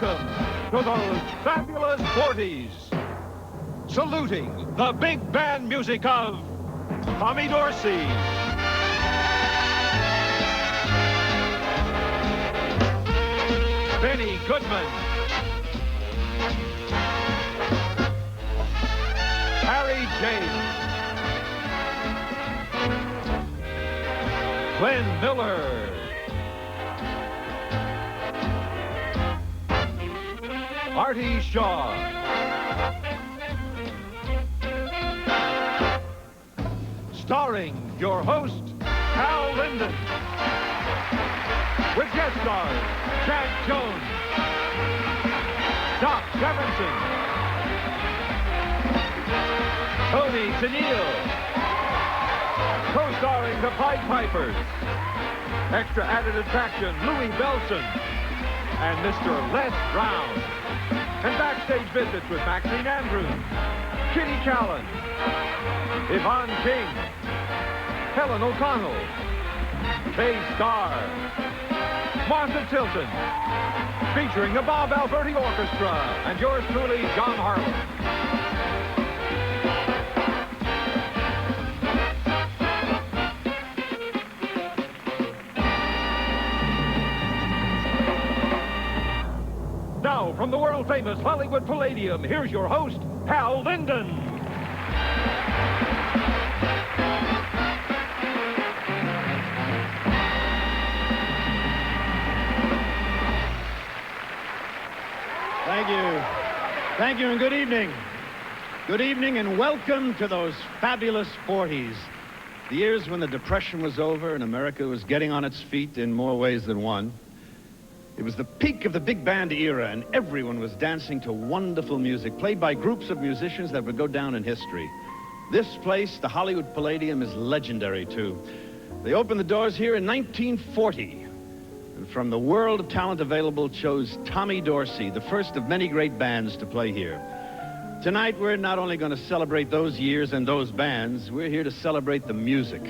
welcome to those fabulous 40s. Saluting the big band music of Tommy Dorsey. Benny Goodman. Harry James. Glenn Miller. Artie Shaw. Starring your host, Hal Linden. With guest stars, Jack Jones, Doc Severinsen, Toni Tennille, co-starring the Pied Pipers, extra added attraction Louis Belson, and Mr. Les Brown, and backstage visits with Maxine Andrews, Kitty Callan, Yvonne King, Helen O'Connell, Kay Starr, Martha Tilton, featuring the Bob Alberti Orchestra, and yours truly, John Harlan. Now, from the world-famous Hollywood Palladium, here's your host, Hal Linden. Thank you, and good evening. Good evening, and welcome to those fabulous 40s. The years when the Depression was over and America was getting on its feet in more ways than one. It was the peak of the big band era, and everyone was dancing to wonderful music, played by groups of musicians that would go down in history. This place, the Hollywood Palladium, is legendary, too. They opened the doors here in 1940. And from the world of talent available chose Tommy Dorsey, the first of many great bands to play here. Tonight, we're not only going to celebrate those years and those bands, we're here to celebrate the music.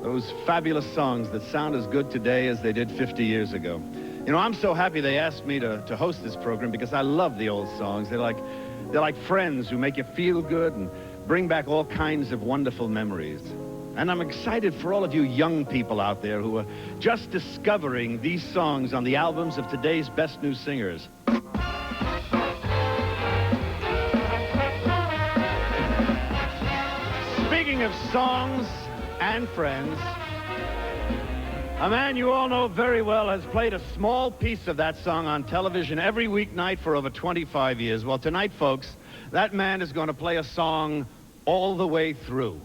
Those fabulous songs that sound as good today as they did 50 years ago. You know, I'm so happy they asked me to host this program because I love the old songs. They're like friends who make you feel good and bring back all kinds of wonderful memories. And I'm excited for all of you young people out there who are just discovering these songs on the albums of today's best new singers. Speaking of songs and friends, a man you all know very well has played a small piece of that song on television every weeknight for over 25 years. Well, tonight, folks, that man is going to play a song all the way through.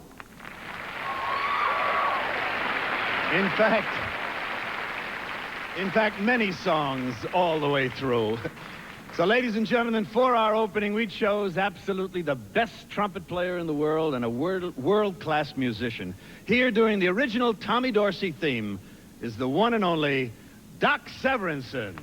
In fact, many songs all the way through. So, ladies and gentlemen, for our opening, we chose absolutely the best trumpet player in the world and a world-class musician. Here, doing the original Tommy Dorsey theme, is the one and only Doc Severinsen.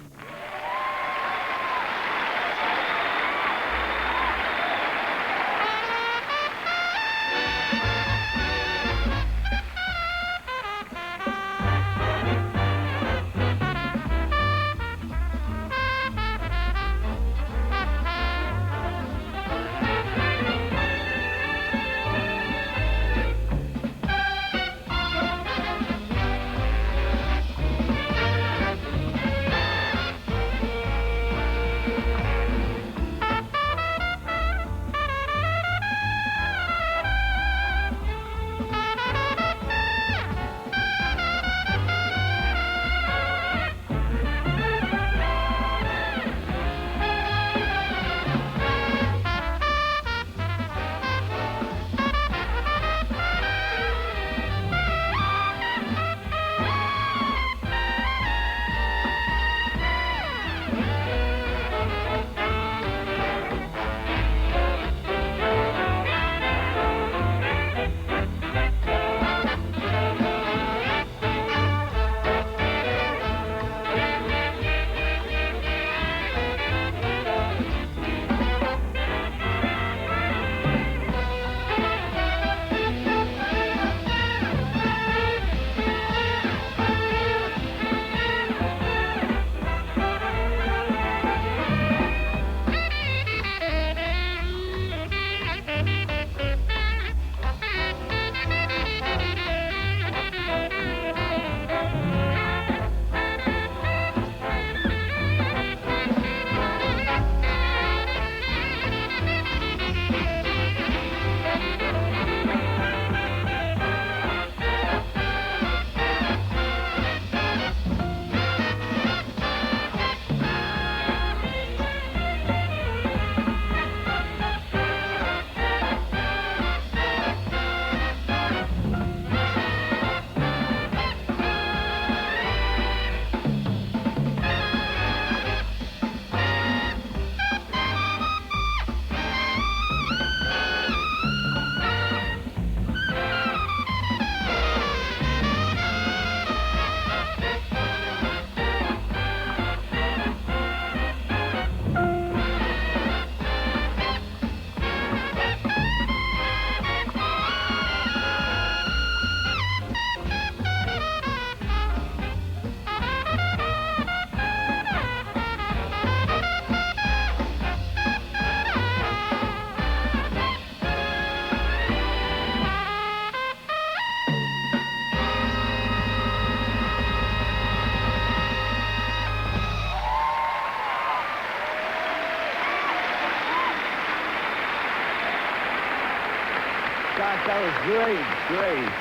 That was great, great.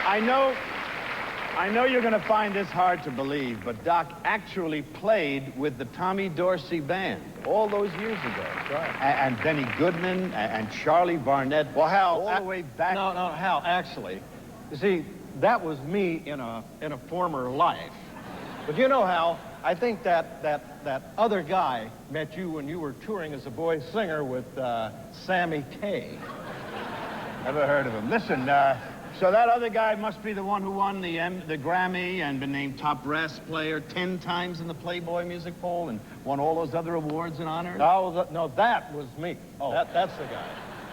I know you're going to find this hard to believe, but Doc actually played with the Tommy Dorsey Band all those years ago. That's right. And Benny Goodman and Charlie Barnett. Well, Hal, all the way back. No, Hal, actually, you see, that was me in a former life. But you know, Hal, I think that other guy met you when you were touring as a boy singer with Sammy Kaye. Never heard of him. Listen, so that other guy must be the one who won the Grammy and been named top brass player 10 times in the Playboy music poll and won all those other awards and honors? No, that was me. Oh. That's the guy.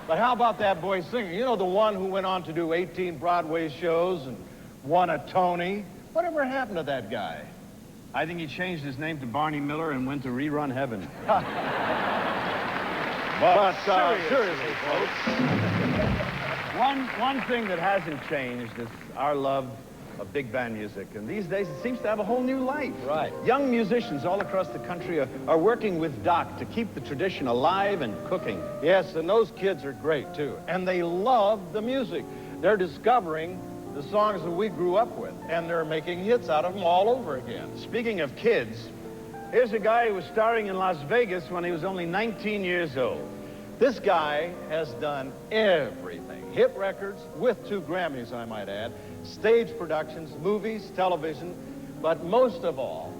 But how about that boy singer? You know, the one who went on to do 18 Broadway shows and won a Tony? Whatever happened to that guy? I think he changed his name to Barney Miller and went to rerun heaven. But seriously, folks. One thing that hasn't changed is our love of big band music. And these days, it seems to have a whole new life. Right. Young musicians all across the country are working with Doc to keep the tradition alive and cooking. Yes, and those kids are great, too. And they love the music. They're discovering the songs that we grew up with, and they're making hits out of them all over again. Speaking of kids, here's a guy who was starring in Las Vegas when he was only 19 years old. This guy has done everything. Hit records with 2 Grammys, I might add, stage productions, movies, television, but most of all,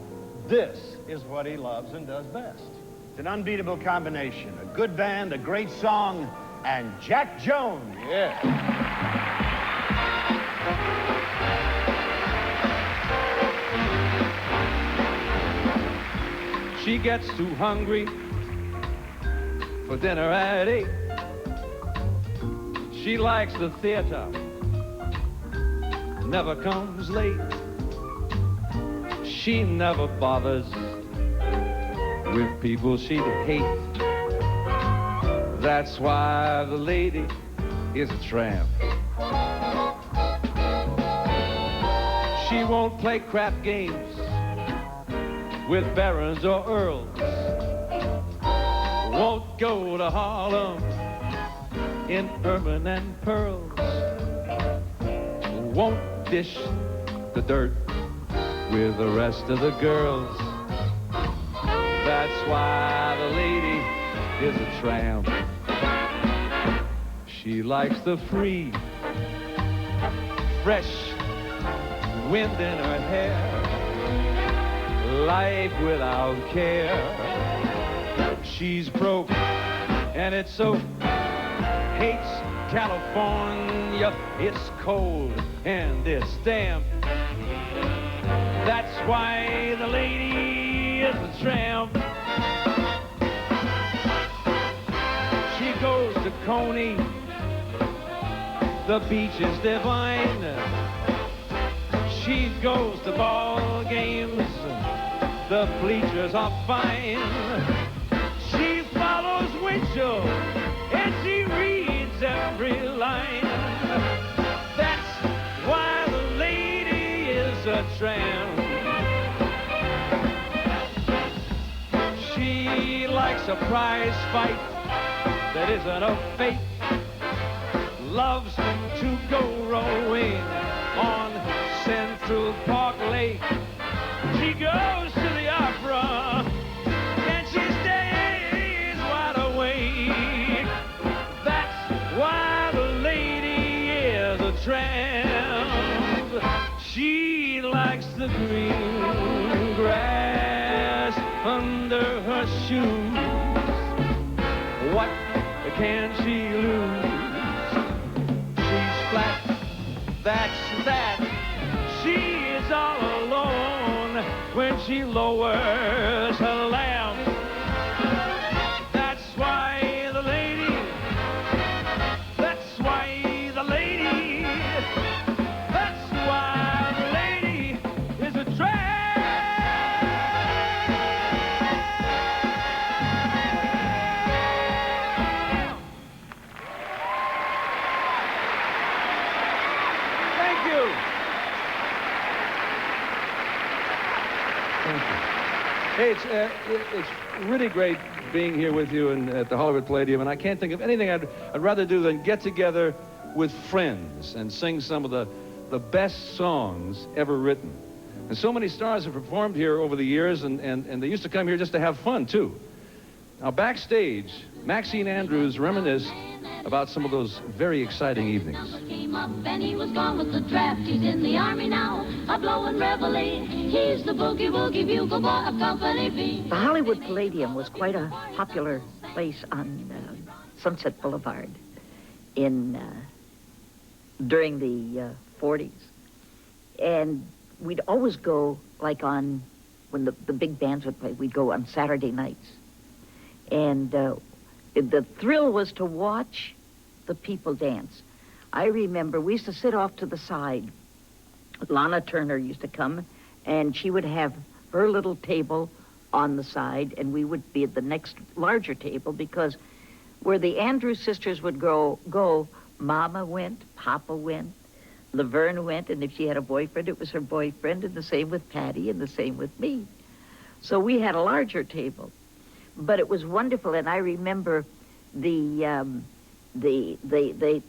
this is what he loves and does best. It's an unbeatable combination. A good band, a great song, and Jack Jones. Yeah. She gets too hungry for dinner at 8. She likes the theater, never comes late. She never bothers with people she'd hate. That's why the lady is a tramp. She won't play crap games with barons or earls. Won't go to Harlem in ermine and pearls. Won't dish the dirt with the rest of the girls. That's why the lady is a tramp. She likes the free, fresh wind in her hair, life without care. She's broke, and it's so hates California. It's cold and it's damp. That's why the lady is a tramp. She goes to Coney, the beach is divine. She goes to ball games, the bleachers are fine. She follows Winchell, and she reads every line. That's why the lady is a tramp. She likes a prize fight that isn't a fake. Loves to go rowing on Central Park Lake. She goes to the opera and she stays wide awake. That's why the lady is a tramp. She likes the green grass under her shoes. What can she lose? She's flat, that's that. She is all alone when she lowers her lamp. That's why the lady, that's why the lady, that's why the lady is a tramp. Thank you. Thank you. Hey, it's really great being here with you at the Hollywood Palladium, and I can't think of anything I'd rather do than get together with friends and sing some of the best songs ever written. And so many stars have performed here over the years, and they used to come here just to have fun, too. Now, backstage, Maxine Andrews reminisced about some of those very exciting evenings. Came up and he was gone with the draft. He's in the army now, a blowing reveille. He's the boogie woogie bugle boy of Company B. The Hollywood Palladium was quite a popular place on Sunset Boulevard during the 40s. And we'd always go, like when the big bands would play, we'd go on Saturday nights. And the thrill was to watch the people dance. I remember we used to sit off to the side. Lana Turner used to come, and she would have her little table on the side, and we would be at the next larger table, because where the Andrews sisters would go, Mama went, Papa went, Laverne went, and if she had a boyfriend, it was her boyfriend, and the same with Patty, and the same with me. So we had a larger table. But it was wonderful, and I remember the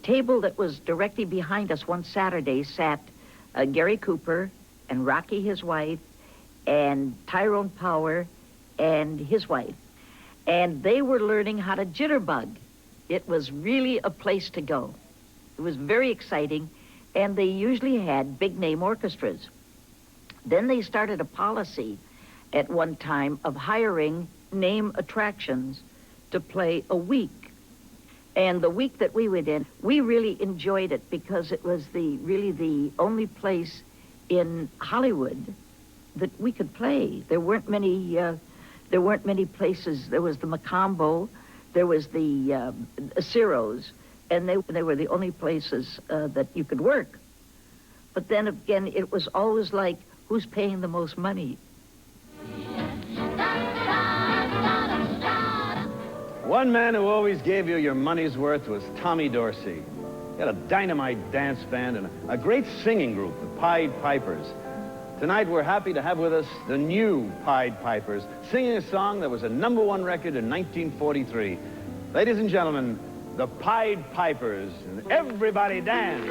table that was directly behind us one Saturday sat Gary Cooper and Rocky, his wife, and Tyrone Power and his wife. And they were learning how to jitterbug. It was really a place to go. It was very exciting, and they usually had big-name orchestras. Then they started a policy at one time of hiring name attractions to play a week. And the week that we went in, we really enjoyed it because it was really the only place in Hollywood that we could play. There weren't many places. There was the Macombo, there was the Ciro's, and they were the only places that you could work. But then again, it was always like, who's paying the most money? One man who always gave you your money's worth was Tommy Dorsey. He had a dynamite dance band and a great singing group, the Pied Pipers. Tonight, we're happy to have with us the new Pied Pipers, singing a song that was a #1 record in 1943. Ladies and gentlemen, the Pied Pipers, and everybody dance.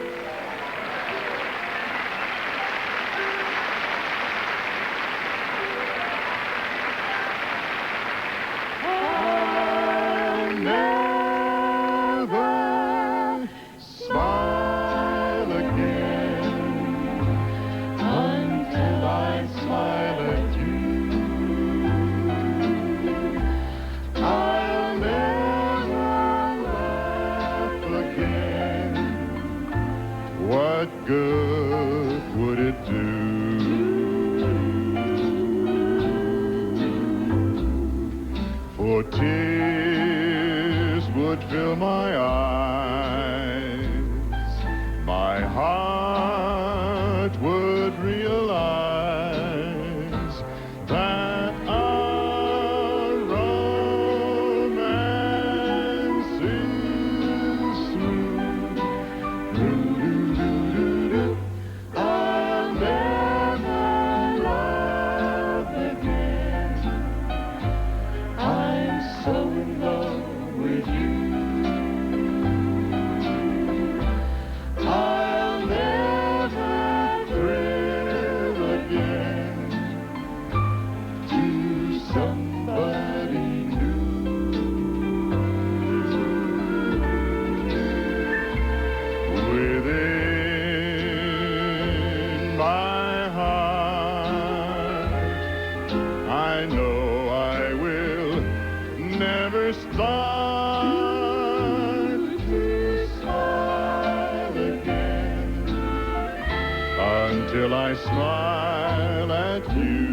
Until I smile at you.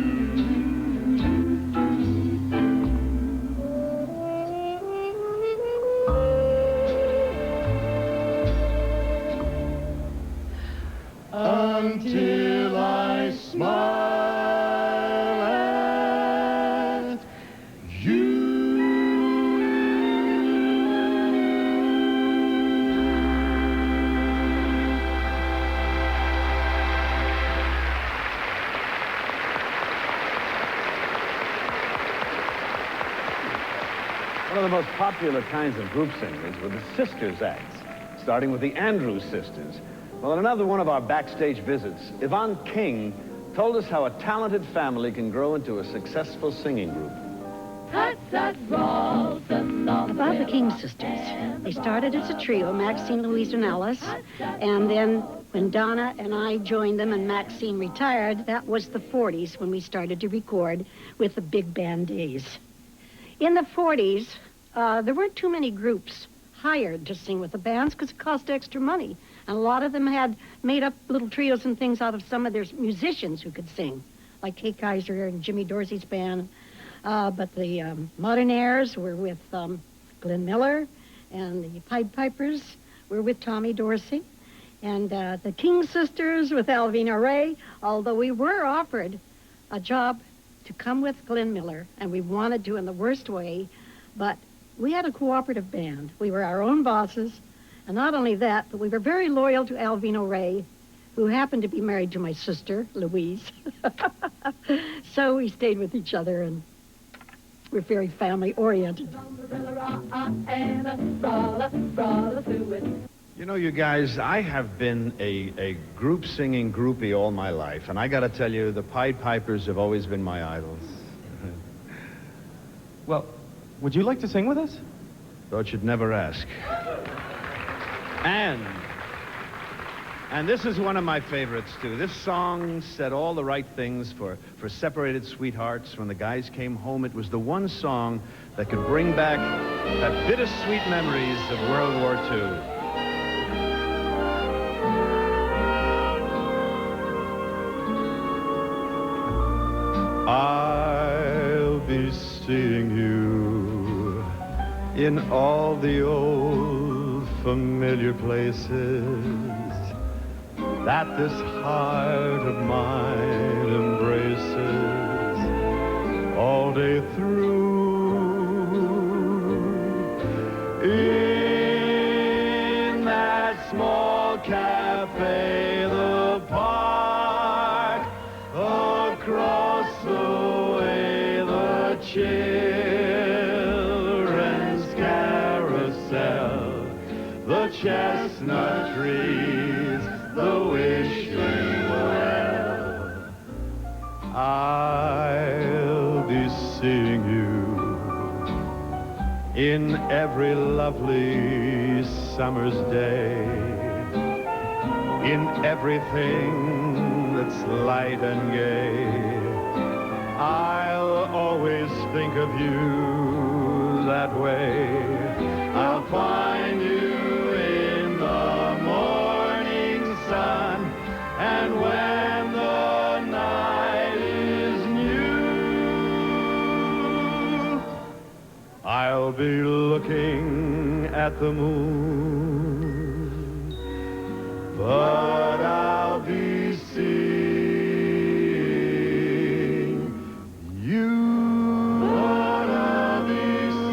Until I smile at you. One of the most popular kinds of group singers were the sisters acts, starting with the Andrews Sisters. Well, in another one of our backstage visits, Yvonne King told us how a talented family can grow into a successful singing group. About the King sisters. They started as a trio, Maxine, Louise, and Alice. And then when Donna and I joined them and Maxine retired, that was the 40s when we started to record with the big band days. In the 40s, there weren't too many groups hired to sing with the bands because it cost extra money. And a lot of them had made up little trios and things out of some of their musicians who could sing, like Kay Kaiser and Jimmy Dorsey's band. But the Modernaires were with Glenn Miller, and the Pied Pipers were with Tommy Dorsey, and the King Sisters with Alvina Ray, although we were offered a job to come with Glenn Miller, and we wanted to in the worst way, but we had a cooperative band. We were our own bosses, and not only that, but we were very loyal to Alvina Ray, who happened to be married to my sister, Louise. So we stayed with each other, and we're very family-oriented. You know, you guys, I have been a group singing groupie all my life, and I gotta tell you, the Pied Pipers have always been my idols. Well, would you like to sing with us? Thought you'd never ask. And this is one of my favorites, too. This song said all the right things for separated sweethearts. When the guys came home, it was the one song that could bring back that bittersweet memories of World War II. I'll be seeing you in all the old familiar places that this heart of mine embraces all day through. In that small cafe, the park, across the way, the children's carousel, the chestnut trees, the wishing well. I'll be seeing you in every lovely summer's day, in everything that's light and gay. I'll always think of you that way. I'll find you in the morning sun, and when the night is new, I'll be looking at the moon, but I'll be seeing you. But I'll be seeing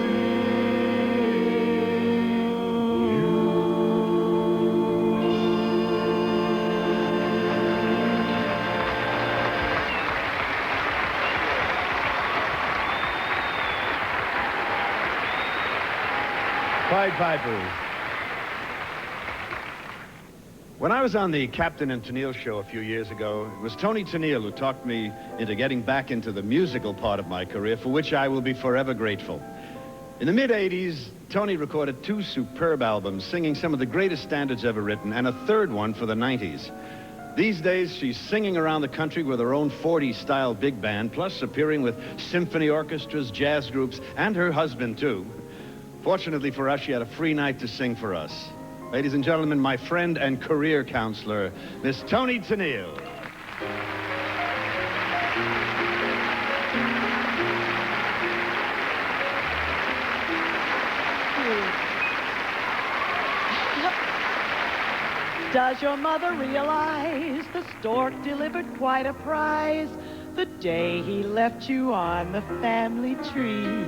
you. Pied Pipers. When I was on the Captain and Tennille show a few years ago, it was Toni Tennille who talked me into getting back into the musical part of my career, for which I will be forever grateful. In the mid-'80s, Toni recorded 2 superb albums, singing some of the greatest standards ever written, and a third one for the '90s. These days, she's singing around the country with her own 40s-style big band, plus appearing with symphony orchestras, jazz groups, and her husband, too. Fortunately for us, she had a free night to sing for us. Ladies and gentlemen, my friend and career counselor, Miss Toni Tennille. Does your mother realize the stork delivered quite a prize the day he left you on the family tree?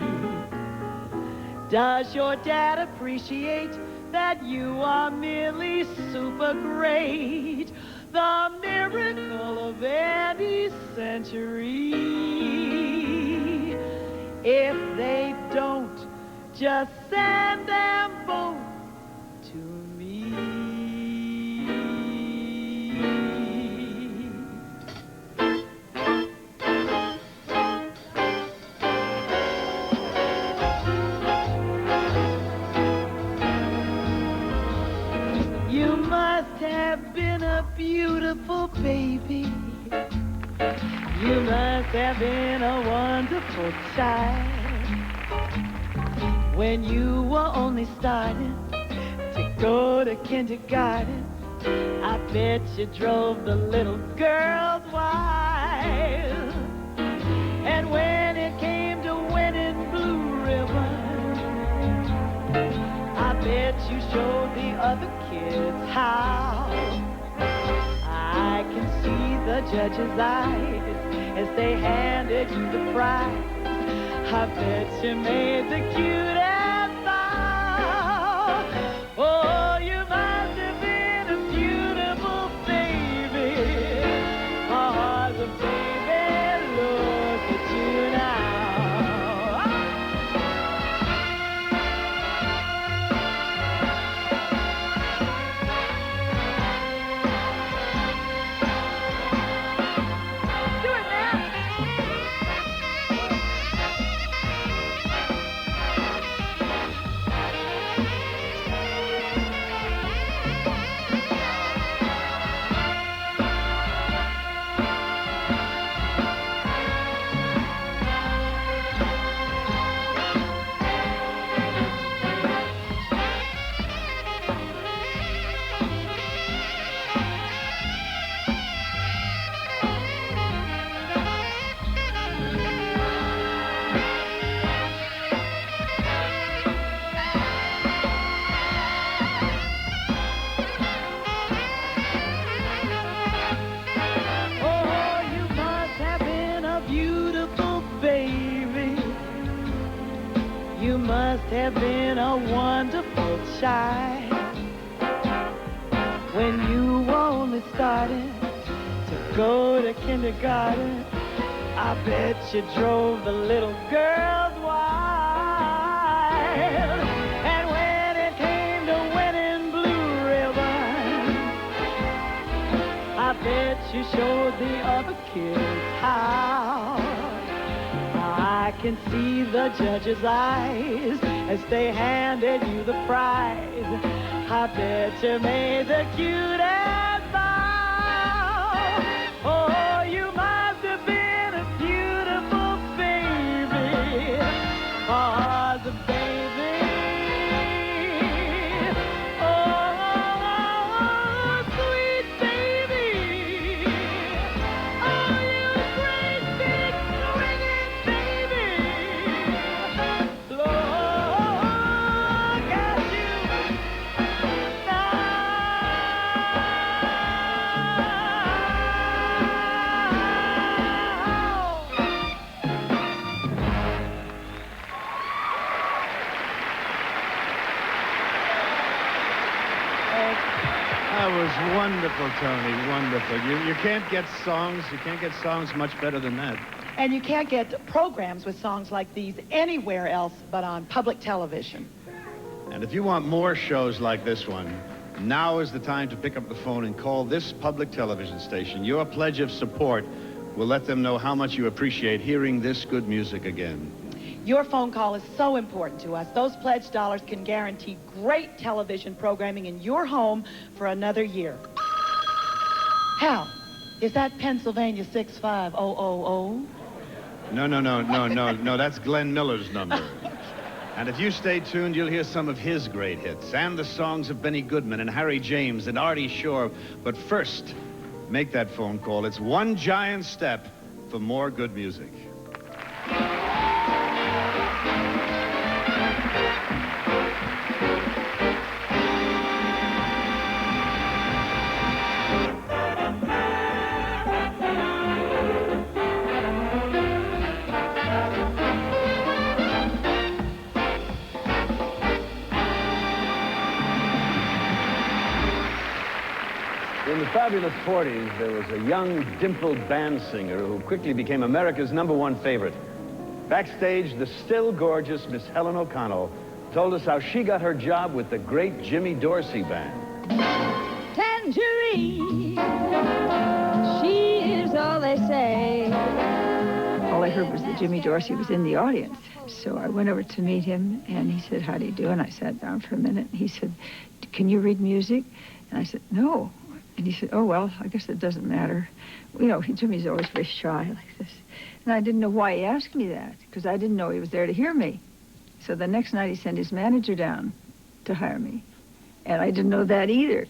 Does your dad appreciate that you are merely super great, the miracle of any century? If they don't, just send them both to me. You must have been a beautiful baby. You must have been a wonderful child when you were only starting to go to kindergarten. I bet you drove the little girls wild. And when it came to winning blue ribbons, I bet you showed the other kids how. I can see the judge's eyes as they handed you the prize. I bet you made the cutest bow. Oh, you must have been a beautiful baby. Oh, the baby, look at you now. Have been a wonderful child when you were only starting to go to kindergarten. I bet you drove the little girls wild. And when it came to winning blue ribbons, I bet you showed the other kids how. I can see the judge's eyes as they handed you the prize. I bet you made the cutest bow. Oh, you must have been a beautiful baby. Oh, the baby. Oh, sweet baby. Oh, you great big swinging baby. Look at you That was wonderful, Toni, wonderful. You can't get songs much better than that. And you can't get programs with songs like these anywhere else but on public television. And if you want more shows like this one, now is the time to pick up the phone and call this public television station. Your pledge of support will let them know how much you appreciate hearing this good music again. Your phone call is so important to us. Those pledged dollars can guarantee great television programming in your home for another year. Hal, is that Pennsylvania 65000? No, that's Glenn Miller's number. And if you stay tuned, you'll hear some of his great hits and the songs of Benny Goodman and Harry James and Artie Shaw. But first, make that phone call. It's one giant step for more good music. In the fabulous 40s, there was a young, dimpled band singer who quickly became America's #1 favorite. Backstage, the still gorgeous Miss Helen O'Connell told us how she got her job with the great Jimmy Dorsey Band. Tangerine, she is all they say. All I heard was that Jimmy Dorsey was in the audience. So I went over to meet him, and he said, how do you do? And I sat down for a minute. He said, can you read music? And I said, no. And he said, oh, well, I guess it doesn't matter. You know, Jimmy's always very shy like this. And I didn't know why he asked me that, because I didn't know he was there to hear me. So the next night he sent his manager down to hire me. And I didn't know that either.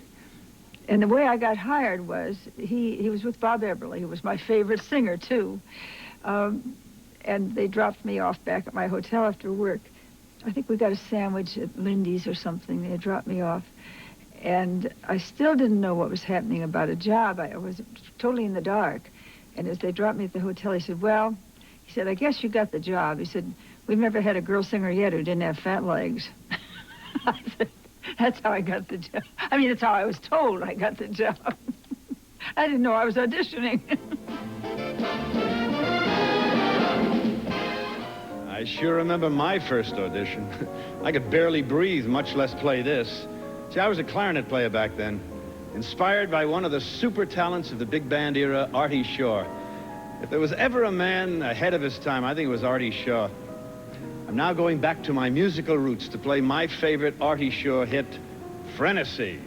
And the way I got hired was, he was with Bob Eberly, who was my favorite singer, too. And they dropped me off back at my hotel after work. I think we got a sandwich at Lindy's or something. They dropped me off. And I still didn't know what was happening about a job. I was totally in the dark. And as they dropped me at the hotel, he said, well, he said, I guess you got the job. He said, we've never had a girl singer yet who didn't have fat legs. I said, that's how I got the job. I mean, that's how I was told I got the job. I didn't know I was auditioning. I sure remember my first audition. I could barely breathe, much less play this. See, I was a clarinet player back then, inspired by one of the super talents of the big band era, Artie Shaw. If there was ever a man ahead of his time, I think it was Artie Shaw. I'm now going back to my musical roots to play my favorite Artie Shaw hit, Frenesy.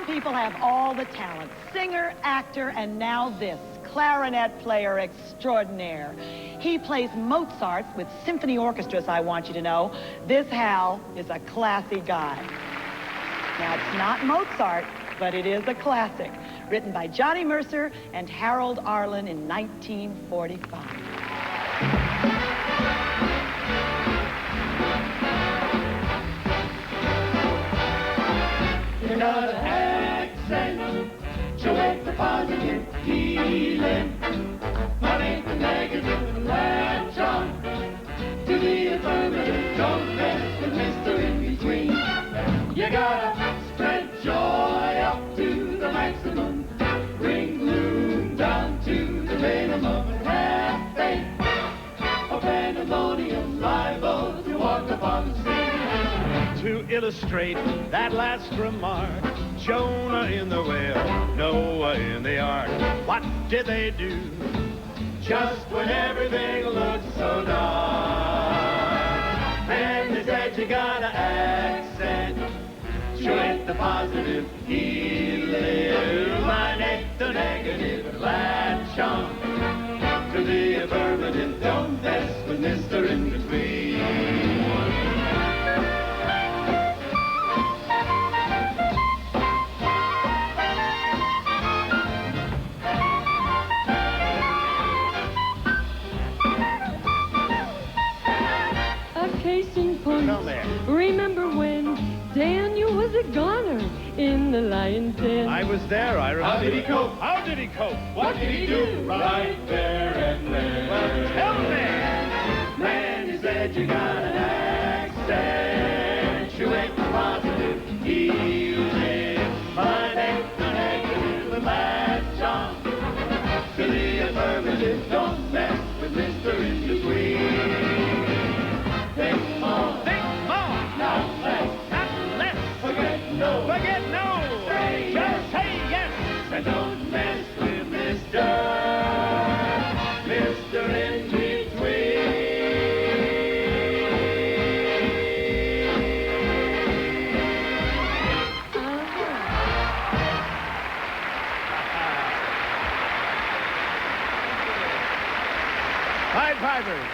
People have all the talent. Singer, actor, and now this, clarinet player extraordinaire. He plays Mozart with symphony orchestras, I want you to know. This Hal is a classy guy. Now, it's not Mozart, but it is a classic, written by Johnny Mercer and Harold Arlen in 1945. You got an accent, show it the positive feeling. Money the negative and latch on to the affirmative. Don't mess with Mr. In Between. You gotta spread joy up to the maximum. Bring gloom down to the minimum. Have faith, or pandemonium liable to walk upon the scene. To illustrate that last remark, Jonah in the whale, Noah in the ark. What did they do? Just when everything looked so dark. And they said you got an accent, show it the positive, eliminate the negative, latch on to the affirmative. Don't mess with Mr. In Between. Remember when Daniel was a goner? in the lion's den. I was there, I remember. How did he cope? How did he cope? What did he do? Right there and there. Well, tell me. Man, he said you got an accentuate the positive, healing, mind ain't the negative, and latch on to the affirmative. Don't mess with Mr. In Between. Think more, not less, forget no, say yes, and don't mess with Mr. In Between. Pied Pipers.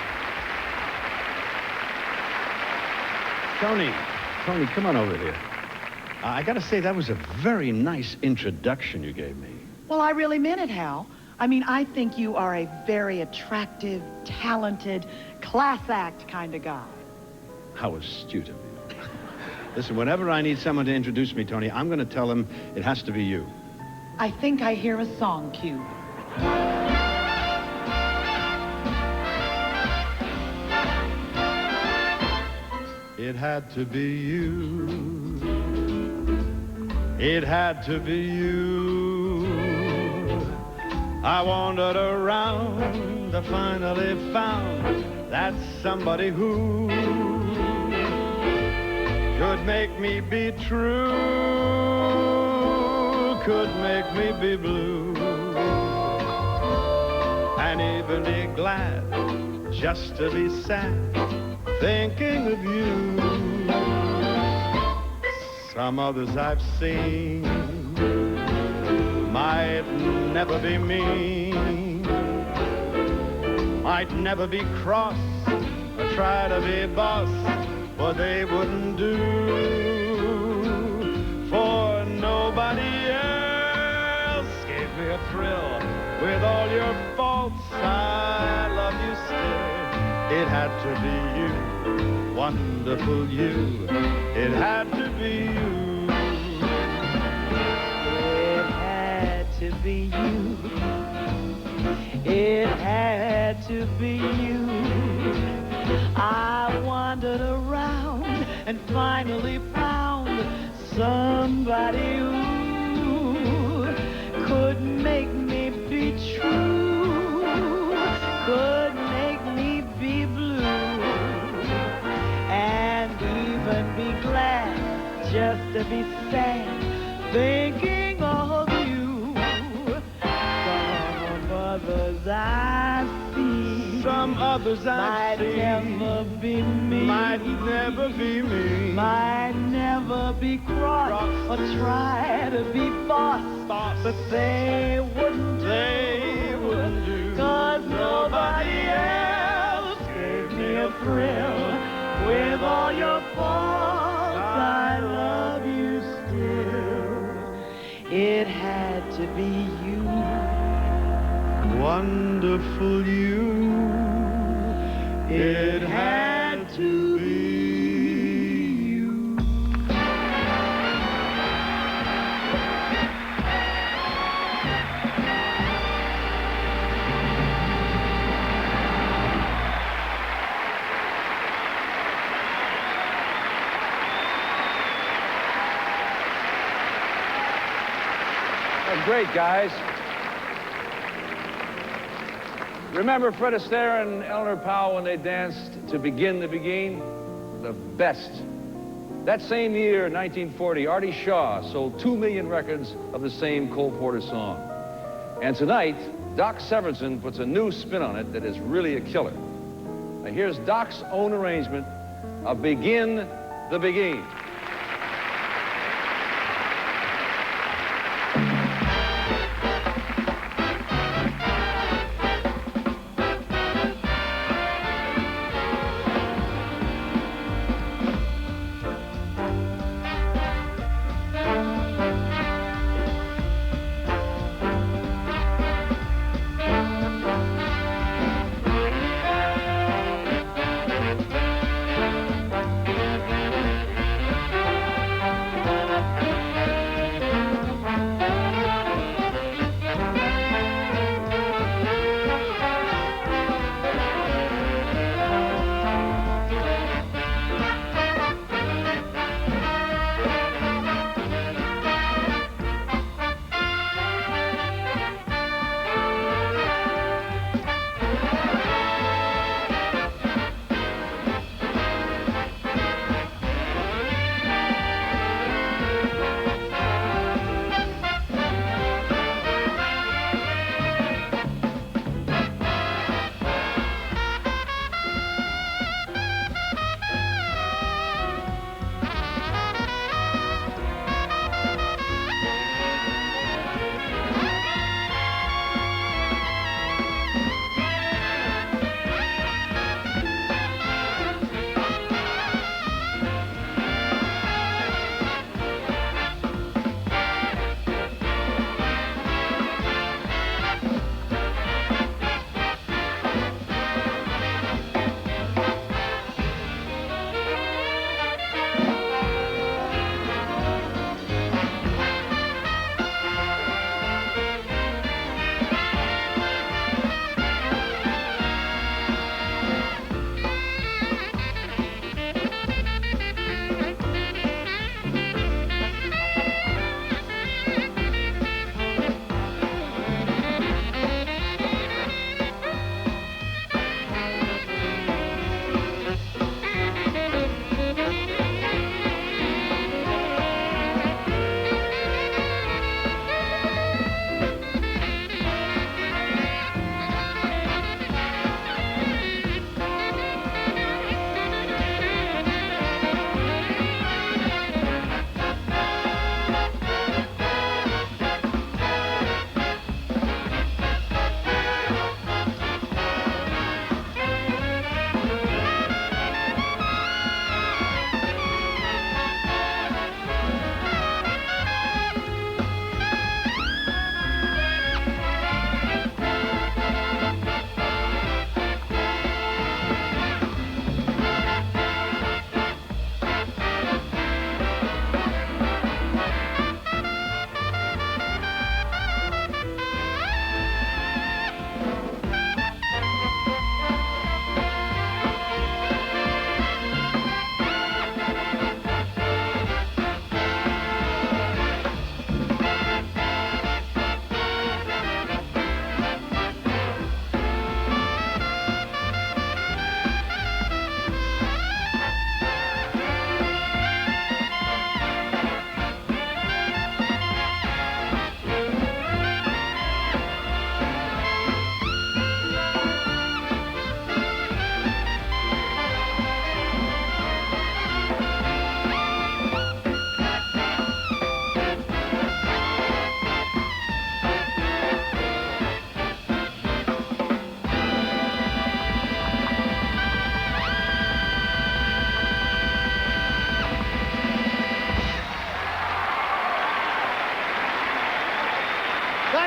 Toni, come on over here. I gotta say, that was a very nice introduction you gave me. Well, I really meant it, Hal. I mean, I think you are a very attractive, talented, class act kind of guy. How astute of you. Listen, whenever I need someone to introduce me, Toni, I'm gonna tell them it has to be you. I think I hear a song cue. It had to be you. It had to be you. I wandered around, I finally found that somebody who could make me be true, could make me be blue, and even be glad just to be sad, thinking of you. Some others I've seen might never be mean, might never be cross or try to be boss, but they wouldn't do for nobody else. Gave me a thrill with all your faults. I love you still. It had to be you, wonderful you. It had to be you. It had to be you. It had to be you. I wandered around and finally found somebody who could make me be true, could make me be blue, and even be glad just to be sad, thinking of you. Some others I see might never be me, might never be me, might never be cross or try to be boss, but they wouldn't do, 'cause nobody else gave me a thrill. With all your faults, I love you still. It had to be you, wonderful you. It had to be you. That's great, guys. Remember Fred Astaire and Eleanor Powell when they danced to Begin to Begin? The best. That same year, 1940, Artie Shaw sold 2 million records of the same Cole Porter song. And tonight, Doc Severinsen puts a new spin on it that is really a killer. Now here's Doc's own arrangement of Begin the Begin.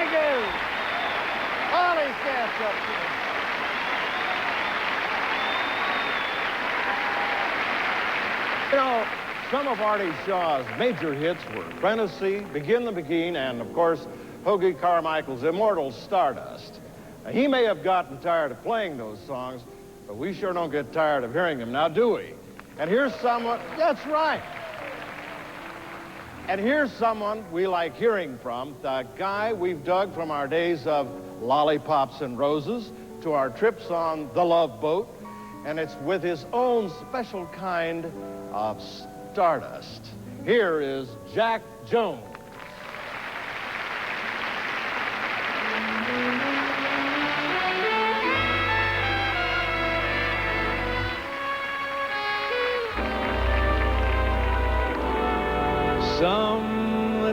Thank you. Ollie stands up here. You know, some of Artie Shaw's major hits were Fantasy, Begin the Begin, and, of course, Hoagie Carmichael's immortal Stardust. Now, he may have gotten tired of playing those songs, but we sure don't get tired of hearing them now, do we? And here's someone, that's right. And here's someone we like hearing from, the guy we've dug from our days of Lollipops and Roses to our trips on the Love Boat, and it's with his own special kind of Stardust. Here is Jack Jones.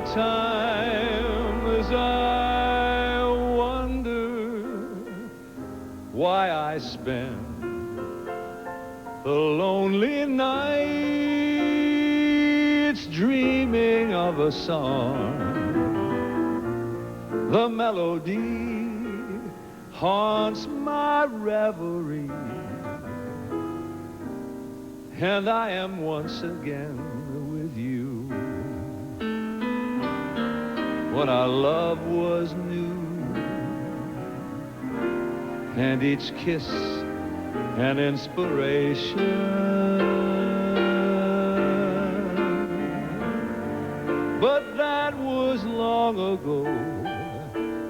Sometimes I wonder why I spend the lonely nights dreaming of a song. The melody haunts my reverie, and I am once again with you. When our love was new, and each kiss an inspiration. But that was long ago,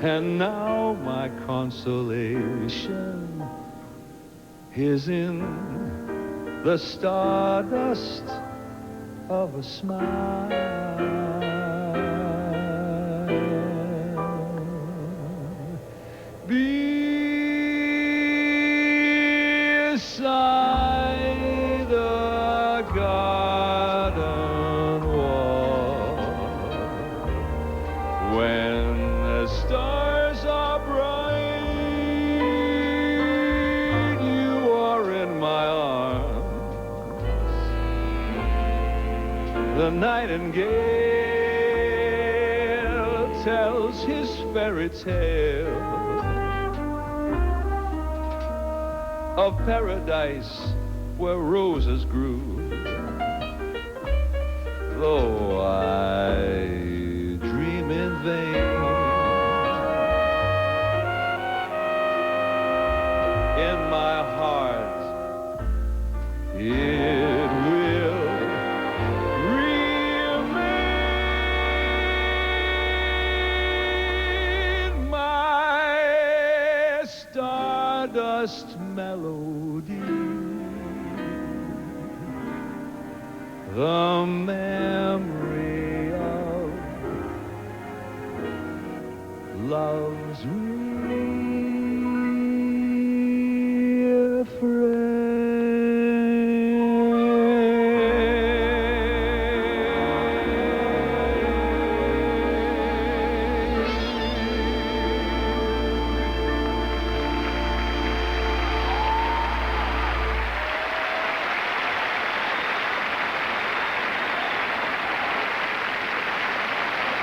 and now my consolation is in the stardust of a smile. Beside the garden wall, when the stars are bright, you are in my arms. The nightingale tells his fairy tale of paradise where roses grew. Though I dream in vain, in my heart it will remain my stardust melody, the memory of love's refrain.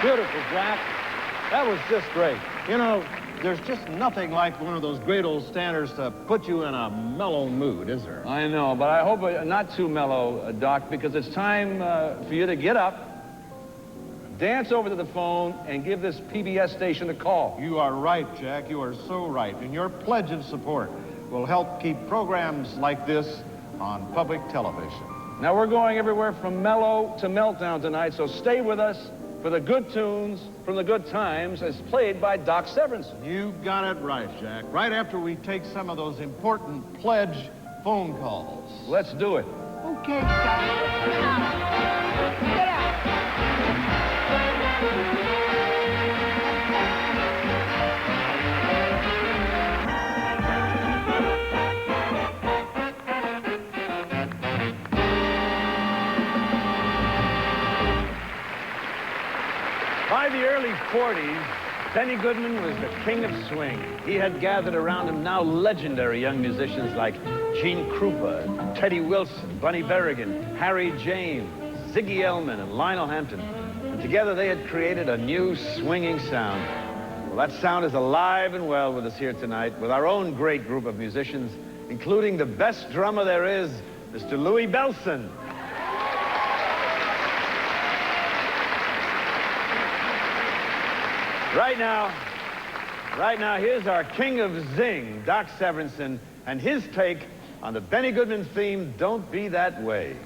Beautiful, Jack. That was just great. You know, there's just nothing like one of those great old standards to put you in a mellow mood, is there? I know, but I hope not too mellow, Doc, because it's time for you to get up, dance over to the phone, and give this PBS station a call. You are right, Jack. You are so right. And your pledge of support will help keep programs like this on public television. Now, we're going everywhere from mellow to meltdown tonight, so stay with us for the good tunes from the good times as played by Doc Severinsen. You got it right, Jack. Right after we take some of those important pledge phone calls. Let's do it. Okay, Jack. Get out. By the early 40s, Benny Goodman was the king of swing. He had gathered around him now legendary young musicians like Gene Krupa, Teddy Wilson, Bunny Berrigan, Harry James, Ziggy Elman, and Lionel Hampton. And together they had created a new swinging sound. Well, that sound is alive and well with us here tonight with our own great group of musicians, including the best drummer there is, Mr. Louis Bellson. Right now, here's our king of zing, Doc Severinsen, and his take on the Benny Goodman theme, Don't Be That Way.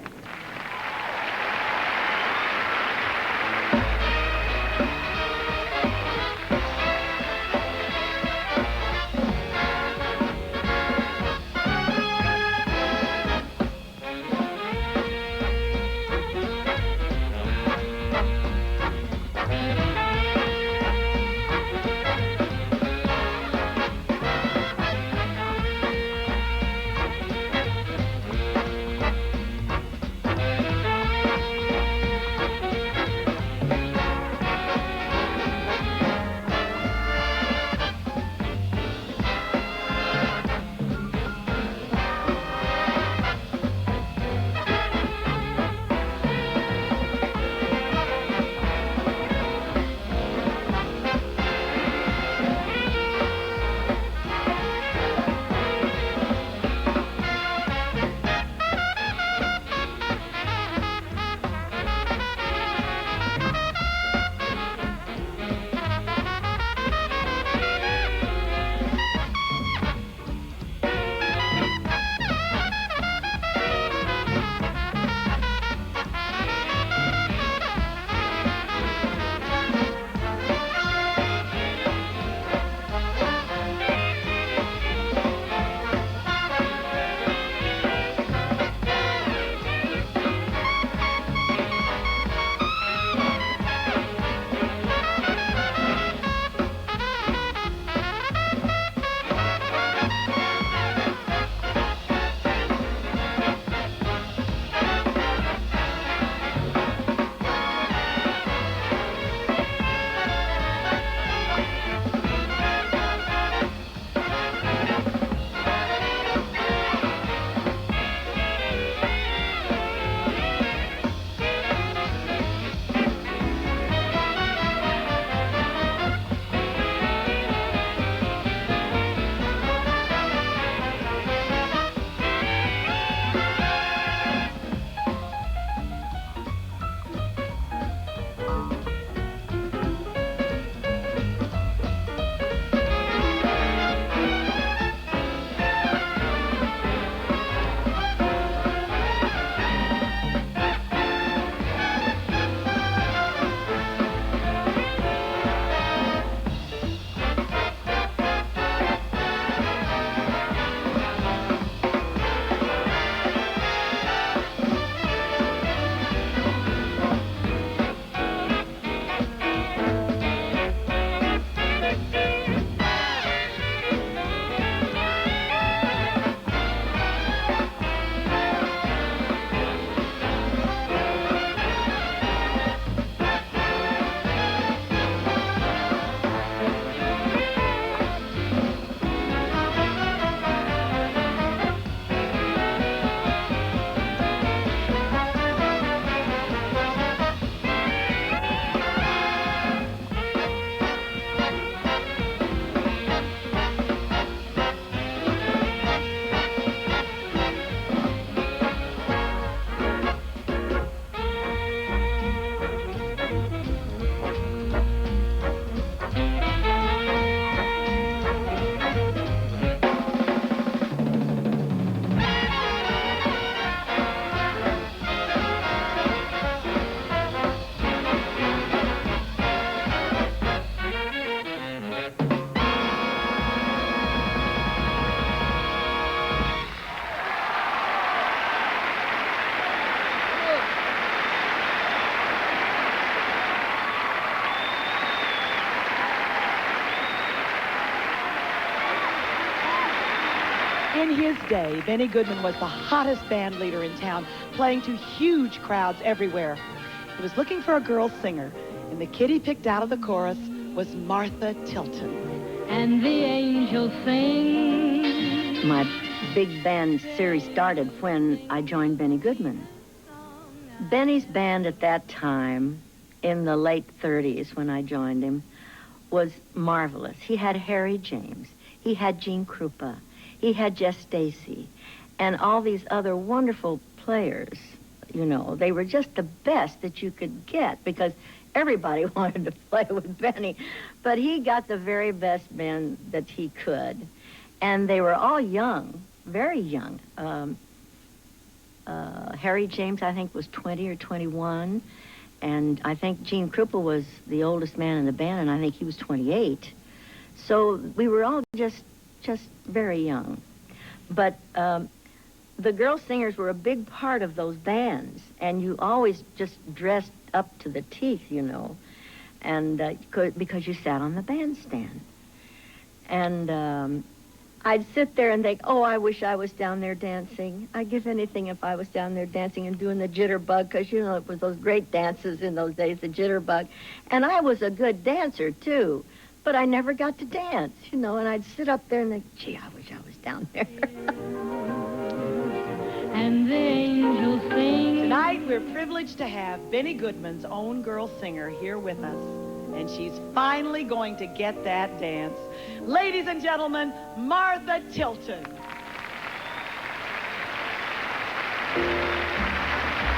In his day, Benny Goodman was the hottest band leader in town, playing to huge crowds everywhere. He was looking for a girl singer, and the kid he picked out of the chorus was Martha Tilton. And the angels sing. My big band series started when I joined Benny Goodman. Benny's band at that time, in the late 30s when I joined him, was marvelous. He had Harry James. He had Gene Krupa. He had Jess Stacy. And all these other wonderful players, you know. They were just the best that you could get because everybody wanted to play with Benny. But he got the very best men that he could. And they were all young, very young. Harry James, I think, was 20 or 21. And I think Gene Krupa was the oldest man in the band, and I think he was 28. So we were all just very young. But the girl singers were a big part of those bands, and you always just dressed up to the teeth, you know, and because you sat on the bandstand. And I'd sit there and think, oh, I wish I was down there dancing. I'd give anything if I was down there dancing and doing the jitterbug, because, you know, it was those great dances in those days, the jitterbug. And I was a good dancer, too, but I never got to dance, you know, and I'd sit up there and think, gee, I wish I was down there. And the angels sing. Tonight, we're privileged to have Benny Goodman's own girl singer here with us. And she's finally going to get that dance. Ladies and gentlemen, Martha Tilton.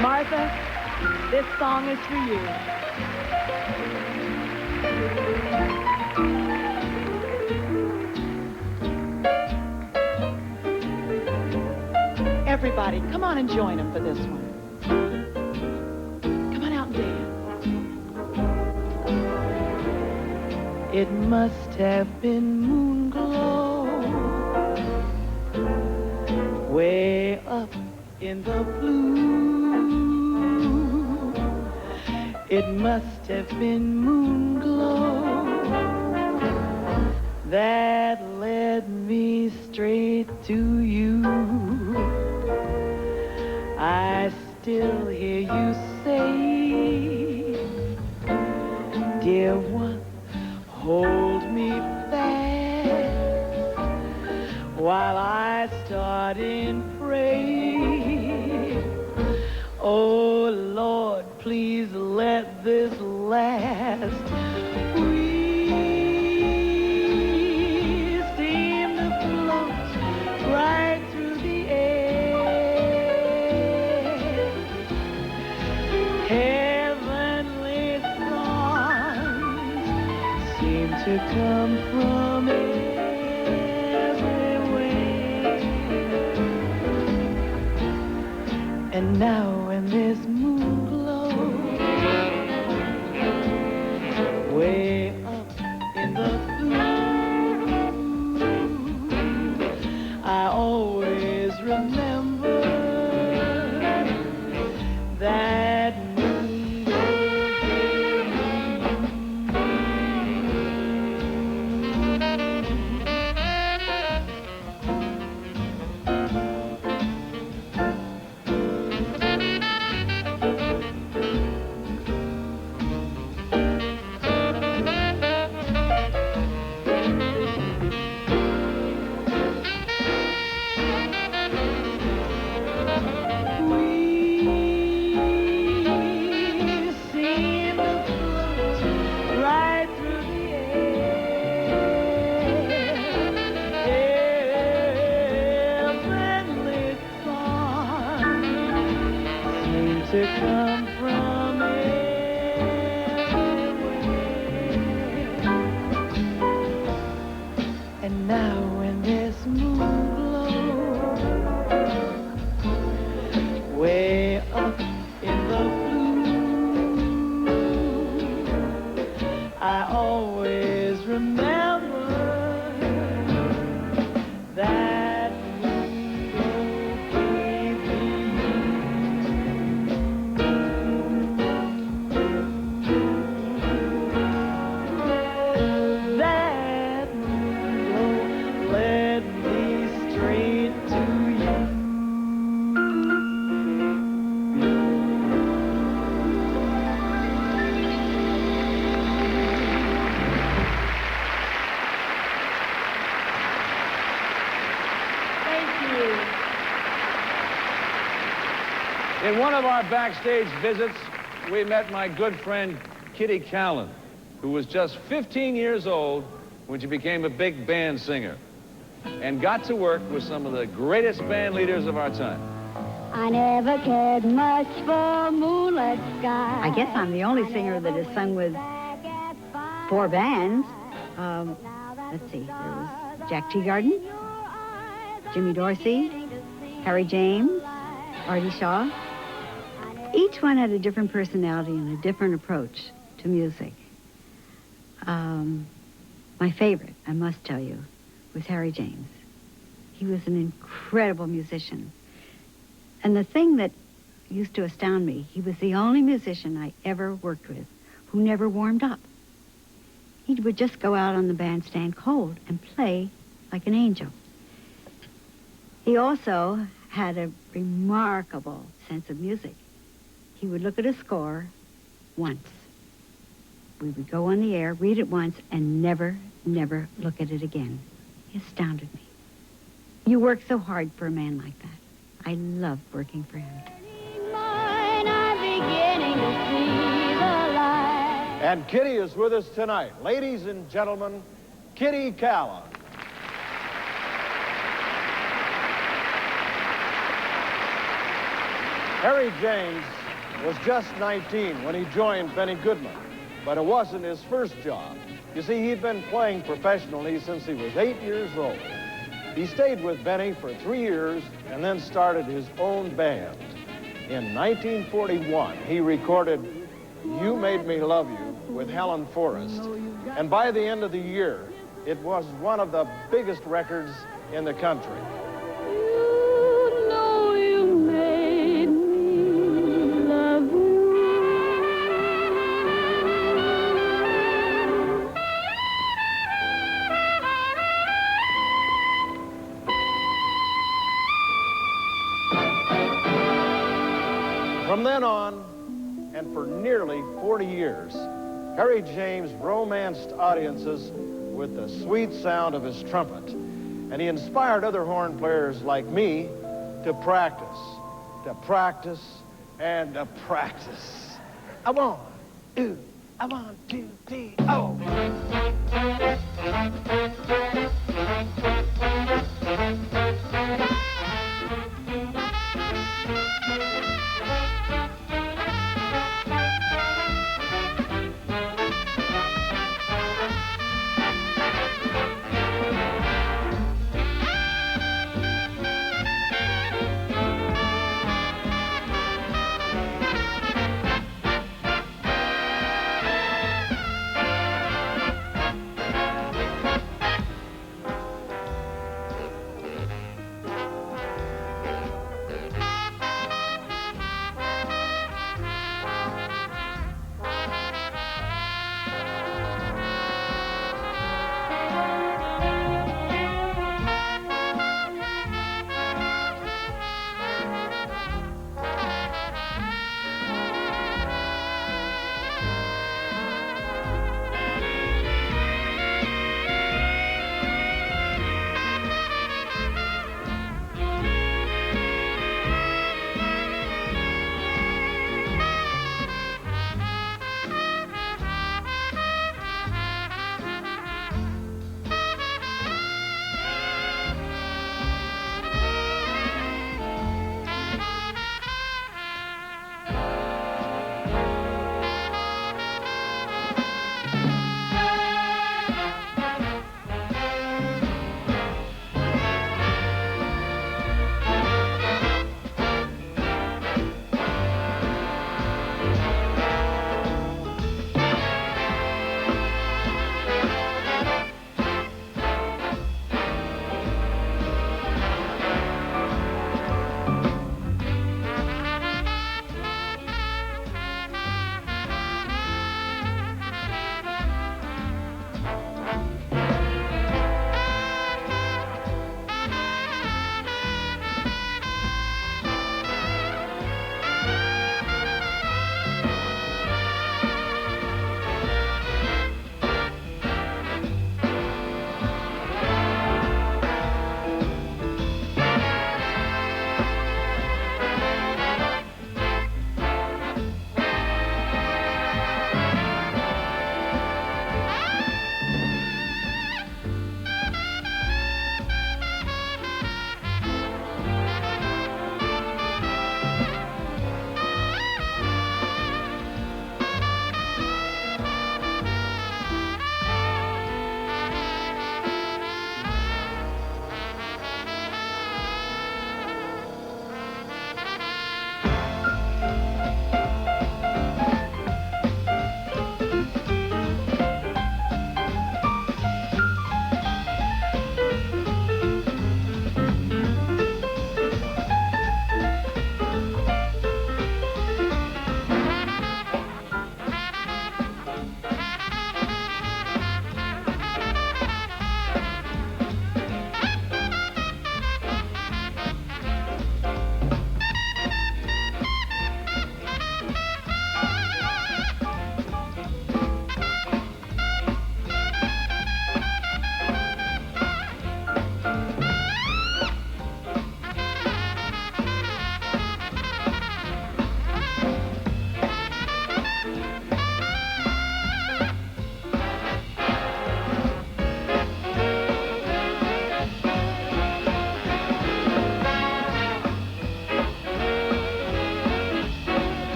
Martha, this song is for you. Everybody, come on and join them for this one. Come on out and dance. It must have been moon glow way up in the blue. It must have been moon glow that led me straight to you. I still hear you say, dear one, hold me fast while I start in prayer. Oh, Lord, please let this last. We seem to float right through the air. Heavenly songs seem to come from everywhere. And now in this moon glow, way up in the blue, I always remember that moon glow. To come from everywhere. And now in this moon glow, way up in the blue, I always remember that moon glow gave me In one of our backstage visits, we met my good friend Kitty Callan, who was just 15 years old when she became a big band singer and got to work with some of the greatest band leaders of our time. I never cared much for moonlit sky. I guess I'm the only singer that has sung with 4 bands. Let's see, there was Jack Teagarden, Jimmy Dorsey, Harry James, Artie Shaw. Each one had a different personality and a different approach to music. My favorite, I must tell you, was Harry James. He was an incredible musician. And the thing that used to astound me, he was the only musician I ever worked with who never warmed up. He would just go out on the bandstand cold and play like an angel. He also had a remarkable sense of music. He would look at a score once. We would go on the air, read it once, and never look at it again. He astounded me. You work so hard for a man like that. I love working for him. And Kitty is with us tonight. Ladies and gentlemen, Kitty Callan. Harry James was just 19 when he joined Benny Goodman, but it wasn't his first job. You see, he'd been playing professionally since he was 8 years old. He stayed with Benny for 3 years and then started his own band. In 1941, he recorded You Made Me Love You with Helen Forrest. And by the end of the year, it was one of the biggest records in the country. You know you made me love you. From then on, and for nearly 40 years, Harry James romanced audiences with the sweet sound of his trumpet. And he inspired other horn players like me to practice, and to practice. I want, 2, 3, oh.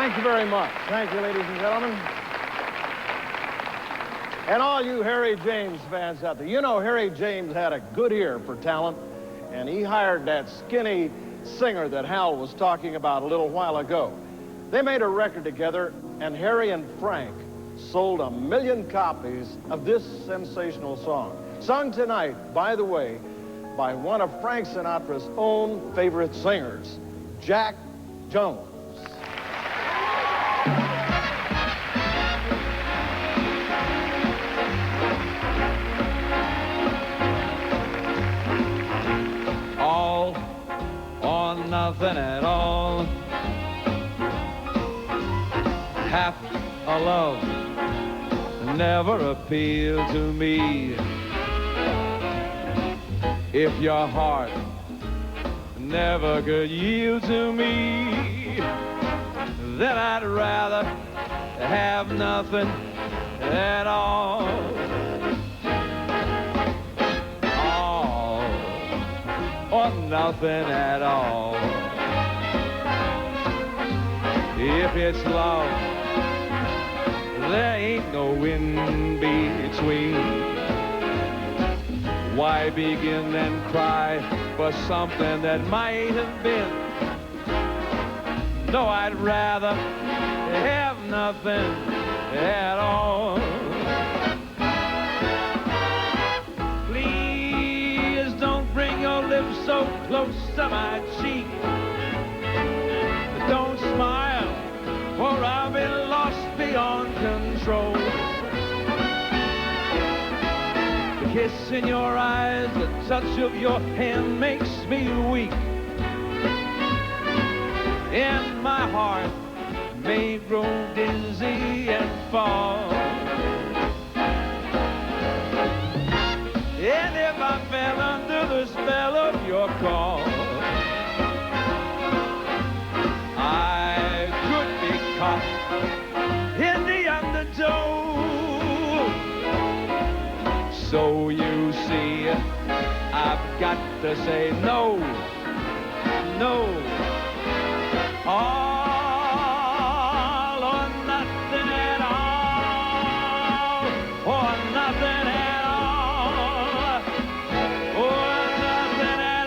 Thank you very much. Thank you, ladies and gentlemen. And all you Harry James fans out there, you know Harry James had a good ear for talent, and he hired that skinny singer that Hal was talking about a little while ago. They made a record together, and Harry and Frank sold 1 million copies of this sensational song. Sung tonight, by the way, by one of Frank Sinatra's own favorite singers, Jack Jones. All or nothing at all. Half a love never appealed to me. If your heart never could yield to me, then I'd rather have nothing at all. All or nothing at all. If it's love, there ain't no in between. Why begin and cry for something that might have been? No, I'd rather have nothing at all. Please don't bring your lips so close to my cheek. Don't smile, or I'll be lost beyond control. The kiss in your eyes, the touch of your hand makes me weak. And my heart may grow dizzy and fall. And if I fell under the spell of your call, I could be caught in the undertow. So you see, I've got to say no, no. All or nothing at all, or nothing at all, or nothing at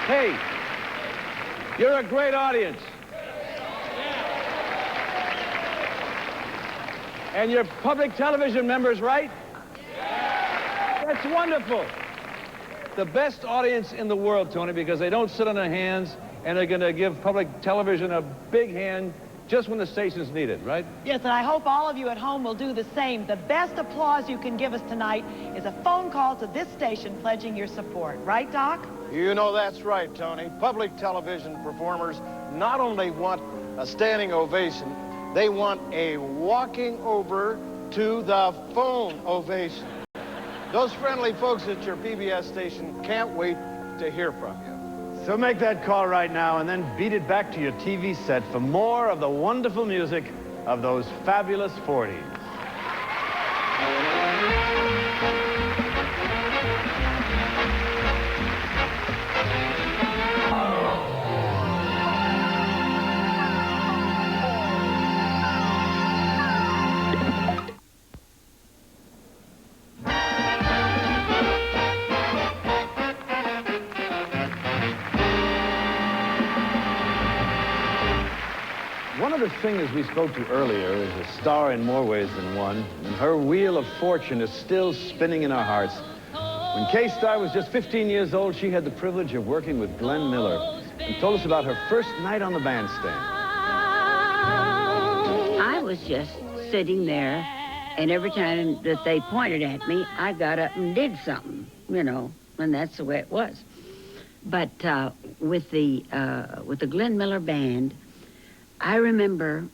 Hey, you're a great audience. And you're public television members, right? That's wonderful. The best audience in the world, Toni, because they don't sit on their hands, and they're going to give public television a big hand just when the stations need it, right? Yes, and I hope all of you at home will do the same. The best applause you can give us tonight is a phone call to this station pledging your support. Right, Doc? You know that's right, Toni. Public television performers not only want a standing ovation, they want a walking over to the phone ovation. Those friendly folks at your PBS station can't wait to hear from you. So make that call right now and then beat it back to your TV set for more of the wonderful music of those fabulous 40s. One of the singers we spoke to earlier is a star in more ways than one, and her wheel of fortune is still spinning in our hearts. When K-Star was just 15 years old, she had the privilege of working with Glenn Miller and told us about her first night on the bandstand. I was just sitting there, and every time that they pointed at me, I got up and did something, you know, and that's the way it was. But with the Glenn Miller band, I remember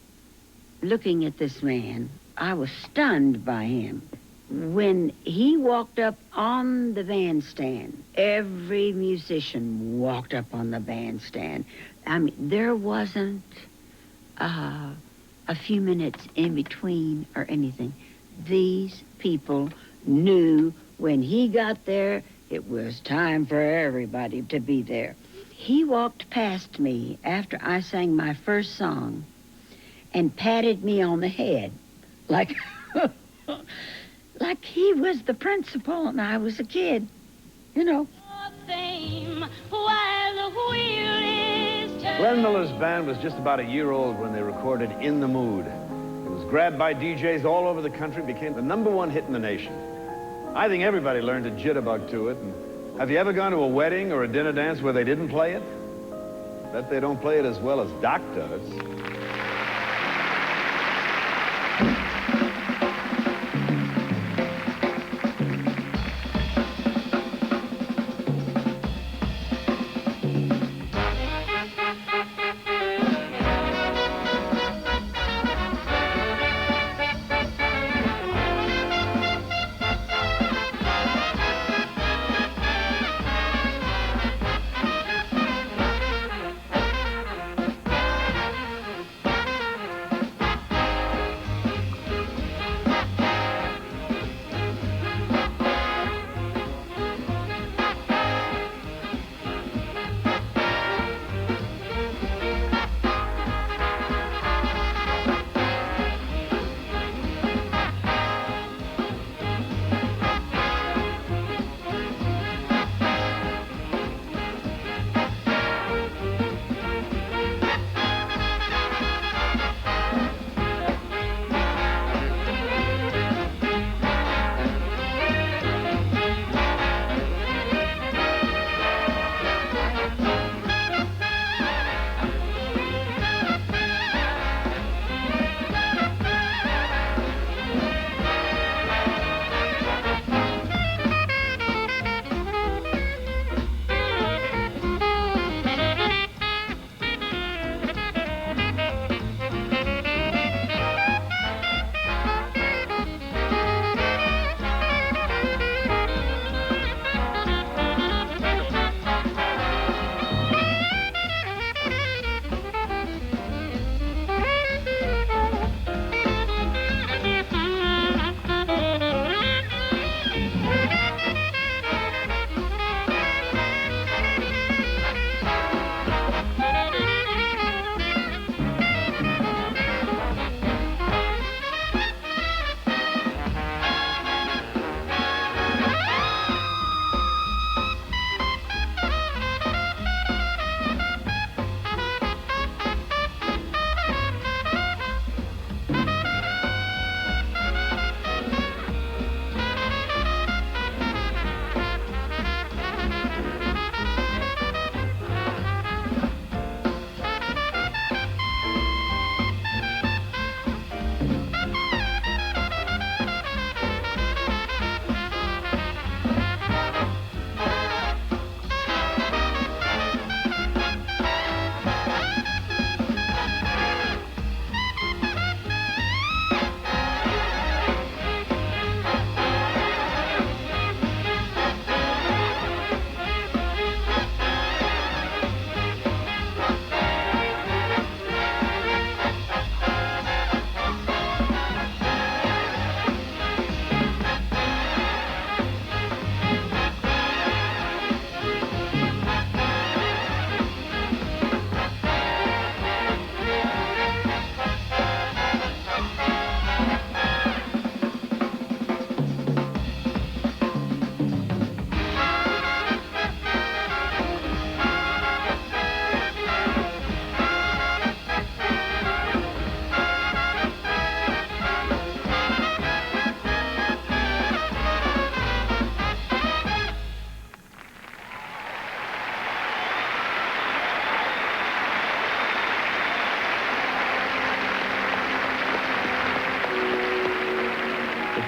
looking at this man. I was stunned by him. when he walked up on the bandstand, every musician walked up on the bandstand. I mean, there wasn't a few minutes in between or anything. These people knew when he got there, it was time for everybody to be there. He walked past me after I sang my first song and patted me on the head like... like he was the principal and I was a kid, you know. Glenn Miller's band was just about a year old when they recorded In the Mood. It was grabbed by DJs all over the country, became the #1 hit in the nation. I think everybody learned a jitterbug to it. And have you ever gone to a wedding or a dinner dance where they didn't play it? Bet they don't play it as well as Doc does.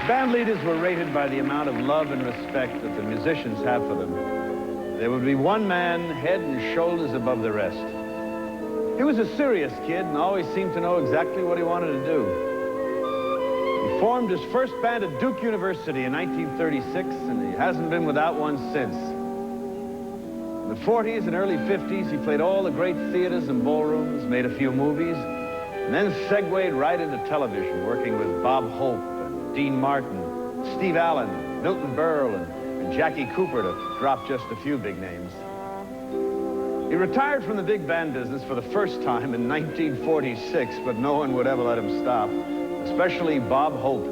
Band leaders were rated by the amount of love and respect that the musicians have for them. There would be one man head and shoulders above the rest. He was a serious kid and always seemed to know exactly what he wanted to do. He Formed his first band at Duke University in 1936, and he hasn't been without one since. In the 40s and early 50s, he played all the great theaters and ballrooms, made a few movies, and then segued right into television, working with Bob Hope and Dean Martin, Steve Allen, Milton Berle, and Jackie Cooper, to drop just a few big names. He retired from the big band business for the first time in 1946, but no one would ever let him stop, especially Bob Hope.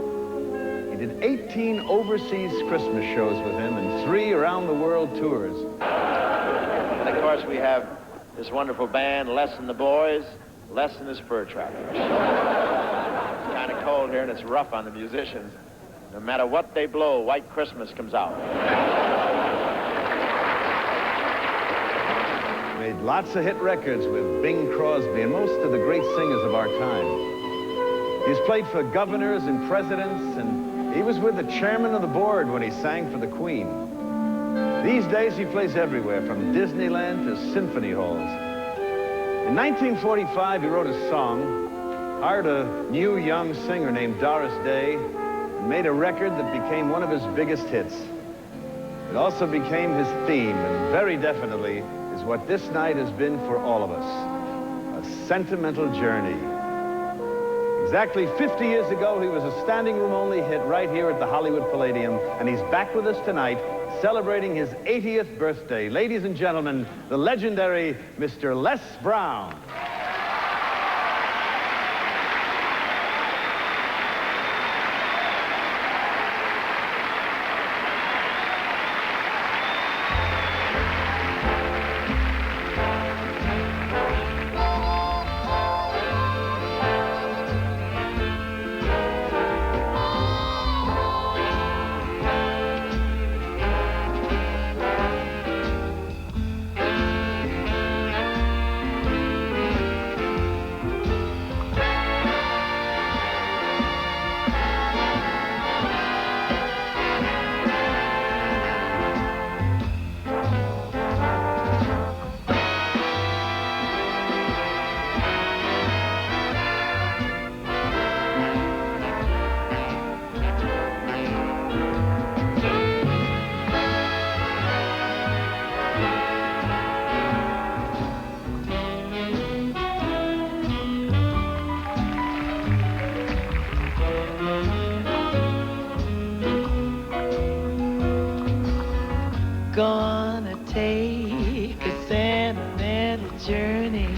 He did 18 overseas Christmas shows with him and 3 around-the-world tours. And, of course, we have this wonderful band, Les and the Boys, Les and his Fur Trappers. It's kind of cold here, and it's rough on the musicians. No matter what they blow, White Christmas comes out. Made lots of hit records with Bing Crosby and most of the great singers of our time. He's played for governors and presidents, and he was with the chairman of the board when he sang for the Queen. These days, he plays everywhere, from Disneyland to symphony halls. In 1945, he wrote a song, hired a new young singer named Doris Day, and made a record that became one of his biggest hits. It also became his theme, and very definitely is what this night has been for all of us, a sentimental journey. Exactly 50 years ago, he was a standing room only hit right here at the Hollywood Palladium, and he's back with us tonight, celebrating his 80th birthday. Ladies and gentlemen, the legendary Mr. Les Brown. Gonna take a sentimental journey.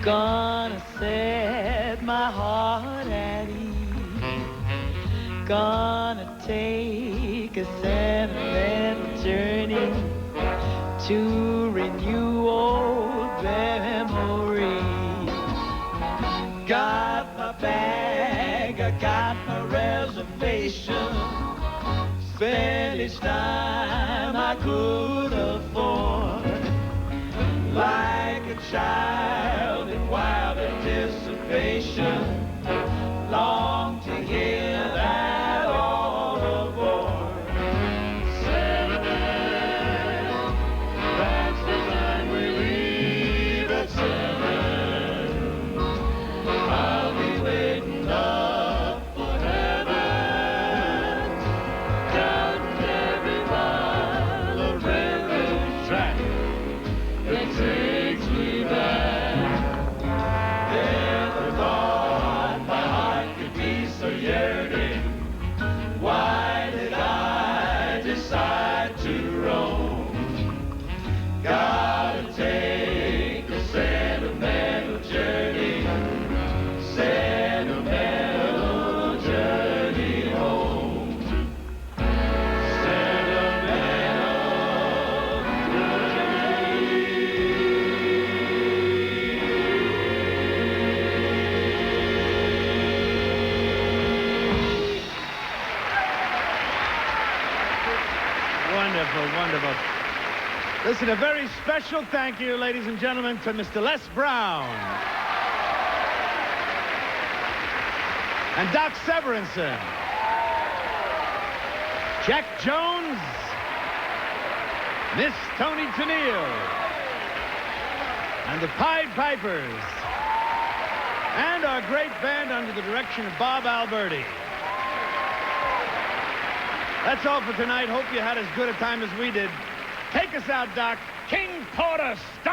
Gonna set my heart at ease. Gonna take a sentimental journey to renew old memories. Got my bag, I got my reservation. Spend each time I could afford, like a child in wild anticipation, long to hear that all aboard. Sailing, that's the time we leave at 7. I'll be waiting up for heaven, counting every mile of railroad track that takes me back. Never thought my heart could be so yearning. Why did I decide to roam? Gotta take a sentimental journey, sentimental journey home. Wonderful, wonderful. Listen, a very special thank you, ladies and gentlemen, to Mr. Les Brown and Doc Severinsen, Jack Jones, Miss Toni Tennille, and the Pied Pipers, and our great band under the direction of Bob Alberti. That's all for tonight. Hope you had as good a time as we did. Take us out, Doc. King Porter, stop!